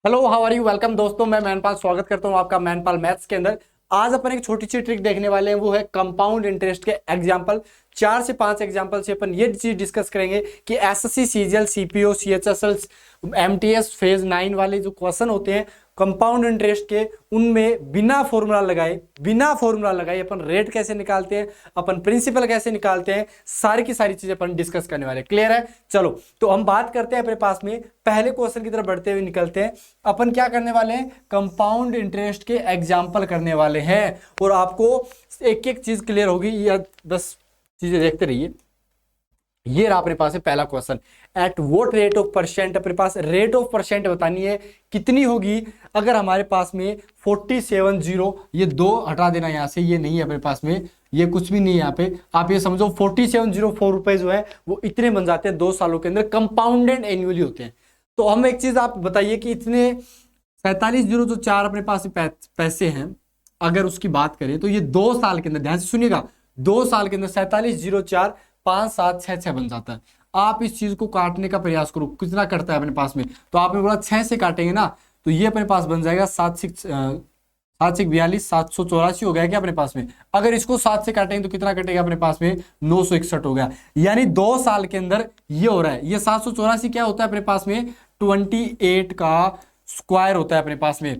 Hello, how are you. Welcome दोस्तों, मैं मैनपाल स्वागत करता हूं आपका मैनपाल मैथ्स के अंदर। आज अपन एक छोटी सी ट्रिक देखने वाले हैं, वो है कंपाउंड इंटरेस्ट के एग्जांपल। 4 से 5 एग्जांपल से अपन ये चीज डिस्कस करेंगे कि SSC, CGL, CPO, CHSL, MTS phase 9 वाले जो क्वेश्चन होते हैं कंपाउंड इंटरेस्ट के, उनमें बिना फॉर्मूला लगाए अपन रेट कैसे निकालते हैं, अपन प्रिंसिपल कैसे निकालते हैं, सारी की सारी चीजें अपन डिस्कस करने वाले हैं। क्लियर है? चलो तो हम बात करते हैं अपने पास में पहले क्वेश्चन की तरफ बढ़ते हुए निकलते हैं। अपन क्या करने वाले हैं? कंपाउंड इंटरेस्ट के एग्जाम्पल करने वाले हैं और आपको एक एक चीज क्लियर होगी, या बस चीजें देखते रहिए। ये रहा अपने पास है पहला question. At what rate of percent, अपने पास रेट ऑफ परसेंट बतानी है कितनी होगी अगर हमारे पास में 470, ये 2 हटा देना यहां से, ये नहीं है अपने पास में, ये कुछ भी नहीं है यहाँ पे। आप ये समझो 4704 रुपए जो है वो इतने बन जाते हैं 2 सालों के अंदर, कंपाउंडेड एनुअली होते हैं। तो हम एक चीज आप बताइए कि इतने 4704 अपने पास पैसे हैं, अगर उसकी बात करें तो ये 2 साल के अंदर, ध्यान से सुनिएगा, 2 साल के अंदर 4704 5 7 6 6 बन जाता है। आप इस चीज को काटने का प्रयास करो, कितना कटता है अपने पास में। तो आपने बोला 6 से काटेंगे ना, तो ये अपने पास बन जाएगा 7 6 42 784 हो गया क्या अपने पास में। अगर इसको 7 से काटेंगे तो कितना कटेगा अपने पास में? 961 हो गया। यानी 2 साल के अंदर ये हो रहा है। ये 784 क्या होता है अपने पास में? 28 का स्क्वायर होता है अपने पास में,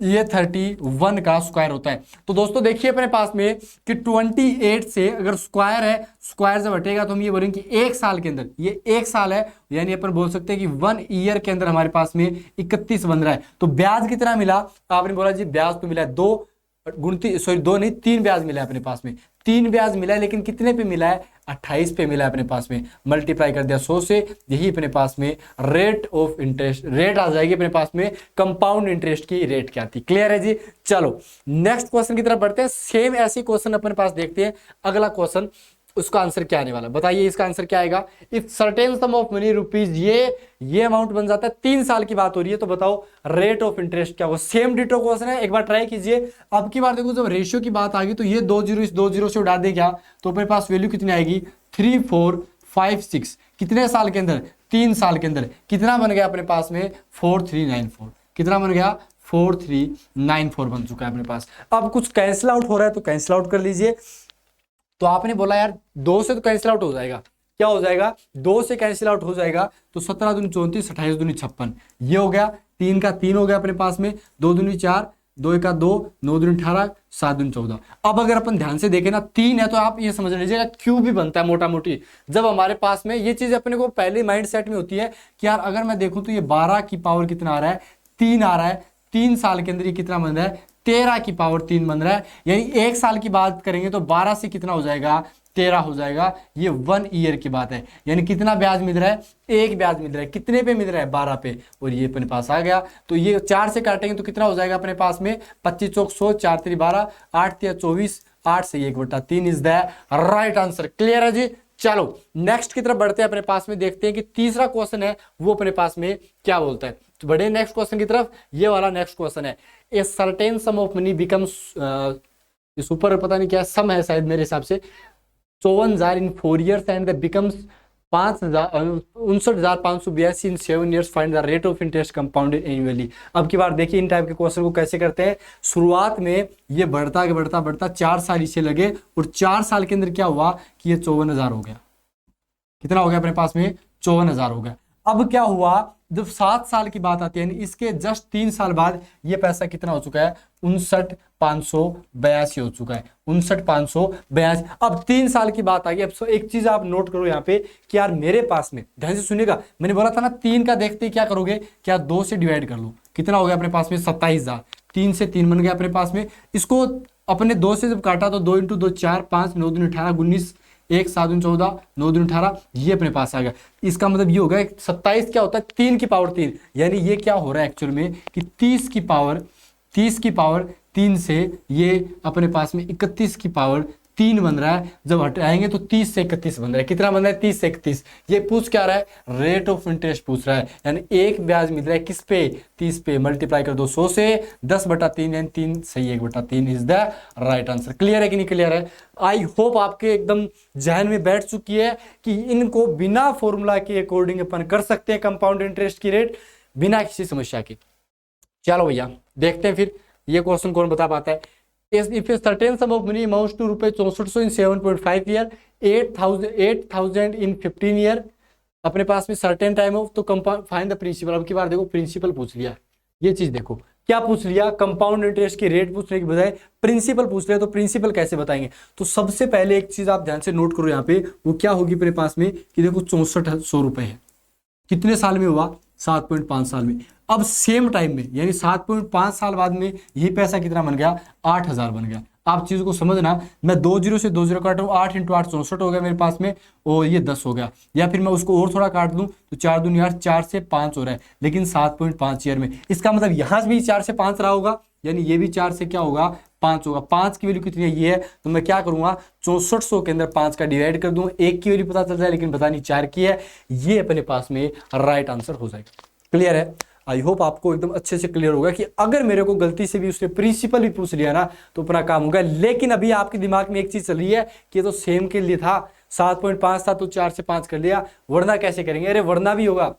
ये 31 का स्क्वायर होता है। तो दोस्तों देखिए अपने पास में कि 28 से अगर स्क्वायर है, स्क्वायर जब हटेगा तो हम ये बोलेंगे कि 1 साल के अंदर, ये 1 साल है, यानी अपन बोल सकते हैं कि 1 ईयर के अंदर हमारे पास में 31 बन रहा है। तो ब्याज कितना मिला? आपने बोला जी ब्याज तो मिला है 2 नहीं 3 ब्याज मिला है अपने पास में, 3 ब्याज मिला है, लेकिन कितने पे मिला है? 28 पे मिला है अपने पास में। मल्टीप्लाई कर दिया 100 से, यही अपने पास में रेट ऑफ इंटरेस्ट, रेट आ जाएगी अपने पास में। कंपाउंड इंटरेस्ट की रेट क्या थी? क्लियर है जी। चलो नेक्स्ट क्वेश्चन की तरफ बढ़ते हैं। सेम ऐसी क्वेश्चन अपने पास देखते हैं। अगला क्वेश्चन, उसका आंसर क्या आने वाला बताइए। इसका आंसर क्या आएगा? If certain sum of money rupees, ये अमाउंट बन जाता है, 3 साल की बात हो रही है, तो बताओ रेट ऑफ इंटरेस्ट क्या होगा। सेम डिटो क्वेश्चन है, एक बार ट्राई कीजिए। अब की बार देखो जब रेशियो की बात आ गई तो ये 2 जीरो इस 2 जीरो से उड़ा दे क्या, तो अपने पास वैल्यू कितनी आएगी? 3456। कितने साल के अंदर? 3 साल के अंदर। कितना बन गया अपने पास में? 4394। कितना बन गया? 4394 बन चुका है अपने पास। अब कुछ कैंसिल आउट हो रहा है तो कैंसिल आउट कर लीजिए। तो आपने बोला यार 2 से तो कैंसिल आउट हो जाएगा, क्या हो जाएगा? 2 से कैंसिल आउट हो जाएगा तो 17 दूनी 34, 28 दूनी 56, ये हो गया। 3 का 3 हो गया अपने पास में, 2 दूनी 4, 2 का 2, 9 दूनी 18, 7 दूनी 14। अब अगर अपन ध्यान से देखें ना, 3 है तो आप ये समझ लीजिएगा क्यूब भी बनता है मोटा मोटी। जब हमारे पास में ये चीज अपने को पहले माइंड सेट में होती है कि यार अगर मैं देखूं तो ये 12 की पावर कितना आ रहा है? 3 आ रहा है। 3 साल के अंदर ये कितना बन रहा है? 13 की पावर 3 बन रहा है। यानी 1 साल की बात करेंगे तो 12 से कितना हो जाएगा? 13 हो जाएगा। ये 1 ईयर की बात है। यानी कितना ब्याज मिल रहा है? 1 ब्याज मिल रहा है। कितने पे मिल रहा है? 12 पे। और ये अपने पास आ गया। तो ये 4 से काटेंगे तो कितना हो जाएगा अपने पास में? 25 चौक 100, 4 3 12, 8 3 24, 8 से 1/3 is the right answer. Clear है जी। चलो नेक्स्ट की तरफ बढ़ते हैं। अपने पास में देखते हैं कि तीसरा क्वेश्चन है वो अपने पास में क्या बोलता है। तो बढ़े नेक्स्ट क्वेश्चन की तरफ। ये वाला नेक्स्ट क्वेश्चन है, ए certain sum of money becomes, इस ऊपर पता नहीं क्या सम है शायद मेरे हिसाब से, 54,000 इन 4 years and becomes 59,582 in 7 years, find the rate of interest compounded annually. अब की बार देखिए इन टाइप के क्वेश्चन को कैसे करते हैं। शुरुआत में ये बढ़ता बढ़ता बढ़ता 4 साल इसे लगे और 4 साल के अंदर क्या हुआ कि ये 54,000 हो गया। कितना हो गया अपने पास में? 54,000 हो गया। अब क्या हुआ जब 7 साल की बात आती है, इसके जस्ट 3 साल बाद ये पैसा कितना हो चुका है? 59,582 हो चुका है। 59,582। अब 3 साल की बात आ गई। अब एक चीज आप नोट करो यहाँ पे कि यार मेरे पास में, ध्यान से सुनिएगा, मैंने बोला था ना 3 का देखते ही क्या करोगे, क्या 2 से डिवाइड कर लो। कितना हो गया अपने पास में? 27,000। 3 से 3 बन गया अपने पास में। इसको अपने 2 से जब काटा तो 2 × 2 4, 5, 9 दूनी 18, 19, 1 7 दूनी 14, 9 दूनी 18, ये अपने पास आ गया। इसका मतलब ये होगा 27 क्या होता है? 3 की पावर 3। यानी ये क्या हो रहा है एक्चुअल में कि 30 की पावर 3 से ये अपने पास में 31 की पावर 3 बन रहा है। जब हटाएंगे तो 30 से 31 बन रहा है। कितना बन रहा है? 30 से 31। ये पूछ क्या रहा है? रेट ऑफ इंटरेस्ट पूछ रहा है। यानी 1 ब्याज मिल रहा है किस पे? 30 पे। मल्टीप्लाई कर दो 100 से, 10/3 यानी 3 सही 1/3 is the right answer. Clear है कि नहीं क्लियर है? आई होप आपके एकदम जहन में बैठ चुकी है कि इनको बिना फॉर्मूला के अकॉर्डिंग अपन कर सकते हैं कंपाउंड इंटरेस्ट की रेट बिना किसी समस्या के। चलो भैया देखते हैं फिर ये क्वेश्चन कौन बता पाता है। If a certain sum of money amounts to रुपए 6400 इन 7.5 ईयर, 8000 इन 15 ईयर, अपने पास में सर्टेन टाइम हो तो कंपाउंड फाइंड द प्रिंसिपल। अब की बार देखो प्रिंसिपल पूछ लिया, ये चीज देखो क्या पूछ लिया, कंपाउंड इंटरेस्ट की रेट पूछने की बजाय प्रिंसिपल पूछ लिया, तो प्रिंसिपल कैसे बताएंगे। तो सबसे पहले एक चीज आप ध्यान से नोट करो यहाँ पे, वो क्या होगी अपने पास में कि देखो 6400 रुपए है, कितने साल में हुआ, 7.5 साल में। अब सेम टाइम में यानी 7.5 साल बाद में ये पैसा कितना बन गया, 8000 बन गया। आप चीज को समझना, मैं 2 जीरो से 2 जीरो काट रहा हूँ, 8 × 8 64 हो गया मेरे पास में, और ये 10 हो गया। या फिर मैं उसको और थोड़ा काट दूं तो 4 दूनी 8, 4 से 5 हो रहा है, लेकिन 7.5 ईयर में। इसका मतलब यहाँ से भी 4 से 5 रहा होगा, यानी ये भी 4 से क्या होगा, 5 होगा। 5 की वैल्यू कितनी है, ये है, तो मैं क्या करूंगा 6400 के अंदर 5 का डिवाइड कर दूं, 1 की वैल्यू पता चल जाए लेकिन पता नहीं 4 की है, ये अपने पास में राइट आंसर हो जाएगा। क्लियर है, आई होप आपको एकदम अच्छे से क्लियर होगा कि अगर मेरे को गलती से भी उसने प्रिंसिपल भी पूछ लिया ना तो अपना काम होगा। लेकिन अभी आपके दिमाग में एक चीज चल रही है कि तो सेम के लिए था, 7.5 था तो 4 से 5 कर लिया, वरना कैसे करेंगे। अरे वरना भी होगा,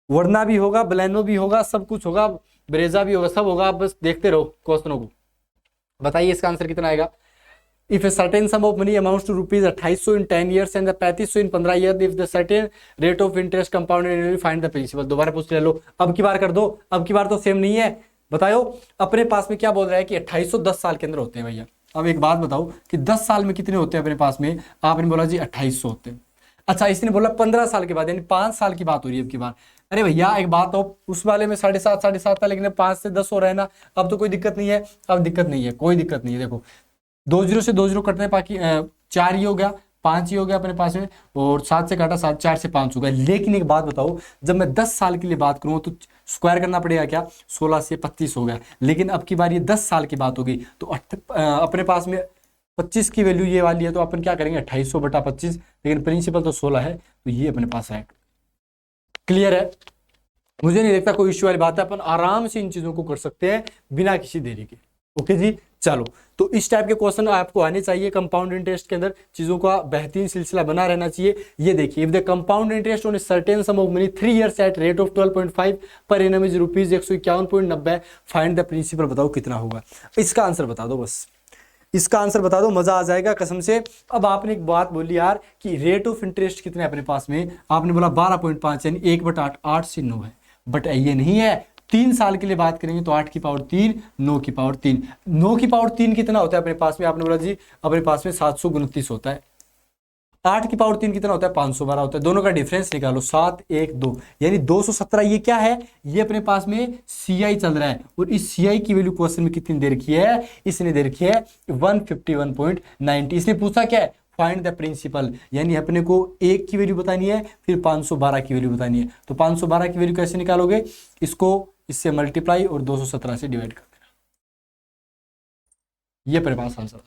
वरना भी होगा, बलेनो भी होगा, सब कुछ होगा, ब्रेजा भी होगा, सब होगा। आप बस देखते रहो क्वेश्चनों को। बताइए इसका आंसर कितना आएगा। If a certain sum of money amounts to rupees 2800 in 10 years and the 3500 in 15 years, if the certain rate of interest compounded annually, find the principal। दोबारा पूछ ले लो, अब की बार कर दो, अब की बार तो सेम नहीं है। बताओ अपने पास में क्या बोल रहा है कि 2800 10 साल के अंदर होते हैं भैया। अब एक बात बताओ कि 10 साल में कितने होते हैं अपने पास में, आपने बोला जी 2800 होते हैं। अच्छा इसने बोला 15 साल के बाद, यानी 5 साल की बात हो रही है अब की बार। अरे भैया एक बात हो, उस वाले में 7.5 था, लेकिन 5 से 10 हो रहा है ना, अब तो कोई दिक्कत नहीं है, अब दिक्कत नहीं है, कोई दिक्कत नहीं है। देखो 2 जीरो से 2 जीरो कटने, बाकी 4 ही हो गया, 5 ही हो गया अपने पास में, और 7 से काटा 7, 4 से 5 हो गया। लेकिन एक बात बताओ, जब मैं 10 साल के लिए बात करूँ तो स्क्वायर करना पड़ेगा क्या, 16 से 25 हो गया। लेकिन अब की बार ये 10 साल की बात होगी तो अपने पास में 25 की वैल्यू ये वाली है, तो अपन क्या करेंगे 2800 बटा 25, लेकिन प्रिंसिपल तो 16 है, तो ये अपने पास है। क्लियर है, मुझे नहीं लगता कोई इश्यू वाली बात है, अपन आराम से इन चीजों को कर सकते हैं बिना किसी देरी के। ओके जी, चलो तो इस टाइप के क्वेश्चन आपको आने चाहिए कंपाउंड इंटरेस्ट के अंदर, चीजों का बेहतरीन सिलसिला बना रहना चाहिए। ये देखिए, if the compound interest on a certain sum of money 3 years at rate of 12.5 per annum is rupees 151.90, find the principal. बताओ कितना होगा, इसका आंसर बता दो, बस इसका आंसर बता दो, मजा आ जाएगा कसम से। अब आपने एक बात बोली यार कि रेट ऑफ इंटरेस्ट कितने अपने पास में, आपने बोला 12.5 यानी 1/8, 8 से 9 है, बट ये नहीं है। 3 साल के लिए बात करेंगे तो 8 की पावर 3, 9 की पावर 3, 9 की पावर 3 कितना होता है अपने पास में, आपने बोला जी अपने पास में 729 होता है। 8 की पावर 3 कितना होता है, 512 होता है। दोनों का डिफरेंस निकालो, 7, 1, 2 यानी 217। ये क्या है, ये अपने पास में CI चल रहा है, और इस CI की वैल्यू क्वेश्चन में कितनी दे रखी है, इसने दे रखी है 151.90। इसने पूछा क्या है, फाइंड द प्रिंसिपल, यानी अपने को 1 की वैल्यू बतानी है, फिर 512 की वैल्यू बतानी है। तो 512 की वैल्यू कैसे निकालोगे, इसको इससे मल्टीप्लाई और 217 से डिवाइड कर देना, ये अपने पास आंसर।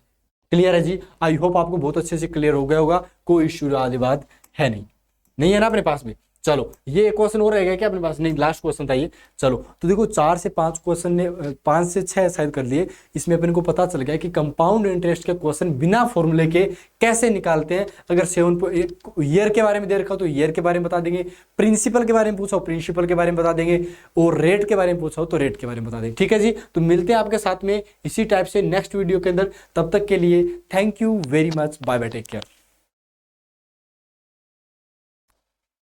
क्लियर है जी, आई होप आपको बहुत अच्छे से क्लियर हो गया होगा, कोई इश्यू आदि बात है नहीं है ना अपने पास में। चलो ये एक क्वेश्चन और रहेगा क्या अपने पास, नहीं लास्ट क्वेश्चन था ये। चलो तो देखो 4 से 5 क्वेश्चन ने 5 से 6 शायद कर लिए, इसमें अपन को पता चल गया कि कंपाउंड इंटरेस्ट के क्वेश्चन बिना फॉर्मूले के कैसे निकालते हैं। अगर 7 ईयर के बारे में दे रखा हो तो ईयर के बारे में बता देंगे, प्रिंसिपल के बारे में पूछा हो प्रिंसिपल के बारे में बता देंगे, और रेट के बारे में पूछा हो तो रेट के बारे में बता देंगे। ठीक है जी, तो मिलते हैं आपके साथ में इसी टाइप से नेक्स्ट वीडियो के अंदर। तब तक के लिए thank you very much, bye bye, take care.